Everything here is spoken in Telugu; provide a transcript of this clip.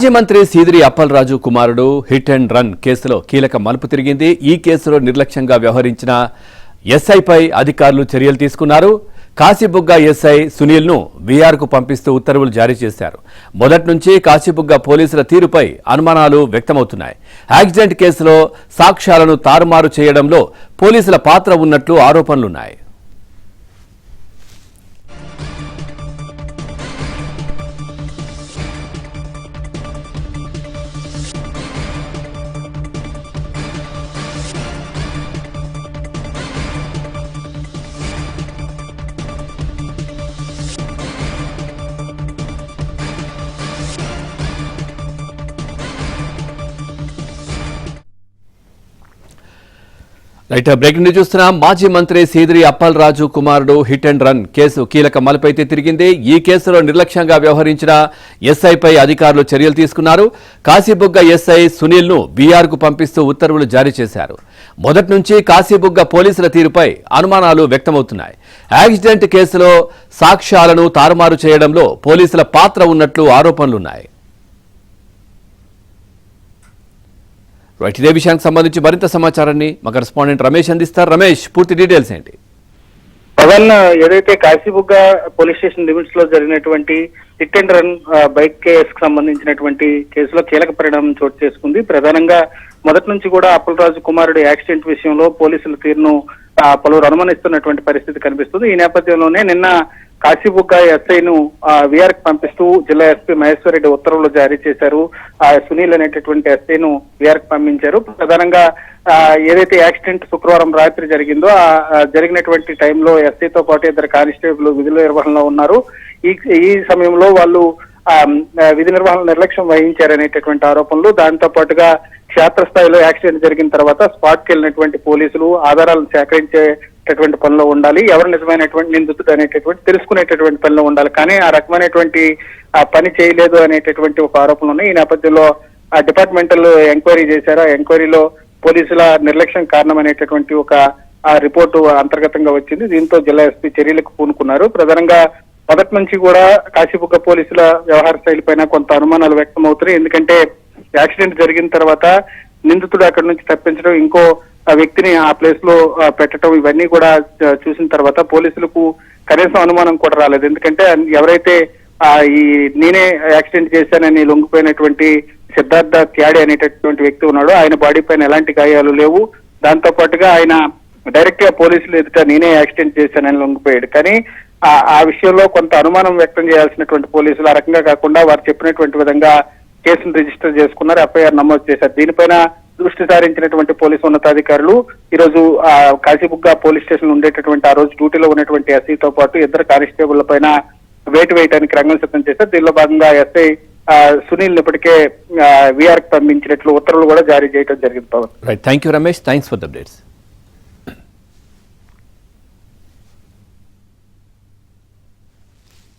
మాజీ మంత్రి సీదిరి అప్పలరాజు కుమారుడు హిట్ అండ్ రన్ కేసులో కీలక మలుపు తిరిగింది. ఈ కేసులో నిర్లక్ష్యంగా వ్యవహరించిన ఎస్ఐపై అధికారులు చర్యలు తీసుకున్నారు. కాశీబుగ్గ ఎస్ఐ సునీల్ను వీఆర్కు పంపిస్తూ ఉత్తర్వులు జారీ చేశారు. మొదటి నుంచి కాశీబుగ్గ పోలీసుల తీరుపై అనుమానాలు వ్యక్తమవుతున్నాయి. యాక్సిడెంట్ కేసులో సాక్ష్యాలను తారుమారు చేయడంలో పోలీసుల పాత్ర ఉన్నట్లు ఆరోపణలున్నాయి. బ్రేకింగ్ న్యూస్ చూస్తున్నాం. మాజీ మంత్రి సీదిరి అప్పలరాజు కుమారుడు హిట్ అండ్ రన్ కేసు కీలక మలుపైతే తిరిగింది. ఈ కేసులో నిర్లక్ష్యంగా వ్యవహరించిన ఎస్ఐపై అధికారులు చర్యలు తీసుకున్నారు. కాశీబుగ్గ ఎస్ఐ సునీల్ను బీఆర్కు పంపిస్తూ ఉత్తర్వులు జారీ చేశారు. మొదటి నుంచి కాశీబుగ్గ పోలీసుల తీరుపై అనుమానాలు వ్యక్తమవుతున్నాయి. యాక్సిడెంట్ కేసులో సాక్ష్యాలను తారుమారు చేయడంలో పోలీసుల పాత్ర ఉన్నట్లు ఆరోపణలున్నాయి. ఇదే విషయానికి సంబంధించి మరింత సమాచారాన్ని మా కరెస్పాండెంట్ రమేష్ అందిస్తారు. రమేష్, పూర్తి డీటెయిల్స్ ఏంటి? పవన్, ఏదైతే కాశీబుగ్గ పోలీస్ స్టేషన్ లిమిట్స్ లో జరిగినటువంటి హిట్ అండ్ రన్ బైక్ కేసుకు సంబంధించినటువంటి కేసులో కీలక పరిణామం చోటు చేసుకుంది. ప్రధానంగా మొదటి నుంచి కూడా అప్పలరాజు కుమారుడు యాక్సిడెంట్ విషయంలో పోలీసుల తీరును పలువురు అనుమానిస్తున్నటువంటి పరిస్థితి కనిపిస్తుంది. ఈ నేపథ్యంలోనే నిన్న కాశీబుగ్గ ఎస్ఐను వీఆర్ కి పంపిస్తూ జిల్లా ఎస్పీ మహేశ్వర్ రెడ్డి ఉత్తర్వులు జారీ చేశారు. సునీల్ అనేటటువంటి ఎస్ఐను వీఆర్ కి పంపించారు. ప్రధానంగా ఏదైతే యాక్సిడెంట్ శుక్రవారం రాత్రి జరిగిందో జరిగినటువంటి టైంలో ఎస్ఐతో పాటు ఇద్దరు కానిస్టేబుల్ విధుల నిర్వహణలో ఉన్నారు. ఈ సమయంలో వాళ్ళు విధి నిర్వహణ నిర్లక్ష్యం వహించారనేటటువంటి ఆరోపణలు, దాంతో పాటుగా క్షేత్రస్థాయిలో యాక్సిడెంట్ జరిగిన తర్వాత స్పాట్ కి వెళ్ళినటువంటి పోలీసులు ఆధారాలను సేకరించేటటువంటి పనిలో ఉండాలి, ఎవరు నిజమైనటువంటి నిందితుడు అనేటటువంటి తెలుసుకునేటటువంటి పనిలో ఉండాలి. కానీ ఆ రకమైనటువంటి పని చేయలేదు అనేటటువంటి ఒక ఆరోపణలు ఉన్నాయి. ఈ నేపథ్యంలో డిపార్ట్మెంటల్ ఎంక్వైరీ చేశారు. ఆ ఎంక్వైరీలో పోలీసుల నిర్లక్ష్యం కారణమనేటటువంటి ఒక రిపోర్టు అంతర్గతంగా వచ్చింది. దీంతో జిల్లా ఎస్పీ చర్యలకు పూనుకున్నారు. ప్రధానంగా మొదటి నుంచి కూడా కాశీబుగ్గ పోలీసుల వ్యవహార శైలి పైన కొంత అనుమానాలు వ్యక్తం అవుతున్నాయి. ఎందుకంటే యాక్సిడెంట్ జరిగిన తర్వాత నిందితుడు అక్కడి నుంచి తప్పించడం, ఇంకో వ్యక్తిని ఆ ప్లేస్ లో పెట్టడం, ఇవన్నీ కూడా చూసిన తర్వాత పోలీసులకు కనీసం అనుమానం కూడా రాలేదు. ఎందుకంటే ఎవరైతే ఈ నేనే యాక్సిడెంట్ చేశానని లొంగిపోయినటువంటి సిద్ధార్థ త్యాడి అనేటటువంటి వ్యక్తి ఉన్నాడు, ఆయన బాడీ పైన ఎలాంటి గాయాలు లేవు. దాంతో పాటుగా ఆయన డైరెక్ట్ గా పోలీసులు ఎదుట నేనే యాక్సిడెంట్ చేశానని లొంగిపోయాడు. కానీ ఆ విషయంలో కొంత అనుమానం వ్యక్తం చేయాల్సినటువంటి పోలీసులు ఆ రకంగా కాకుండా వారు చెప్పినటువంటి విధంగా కేసును రిజిస్టర్ చేసుకున్నారు, ఎఫ్ఐఆర్ నమోదు చేశారు. దీనిపైన దృష్టి సారించినటువంటి పోలీసు ఉన్నతాధికారులు ఈరోజు కాశీబుగ్గ పోలీస్ స్టేషన్ ఉండేటటువంటి ఆ రోజు డ్యూటీలో ఉన్నటువంటి ఎస్ఐతో పాటు ఇద్దరు కానిస్టేబుల్ పైన వేటు వేయడానికి రంగం సిద్ధం చేశారు. దీనిలో భాగంగా ఎస్ఐ సునీల్ ఇప్పటికే వీఆర్ కి పంపించినట్లు ఉత్తర్వులు కూడా జారీ చేయడం జరిగింది. Thank you Ramesh, thanks for the updates.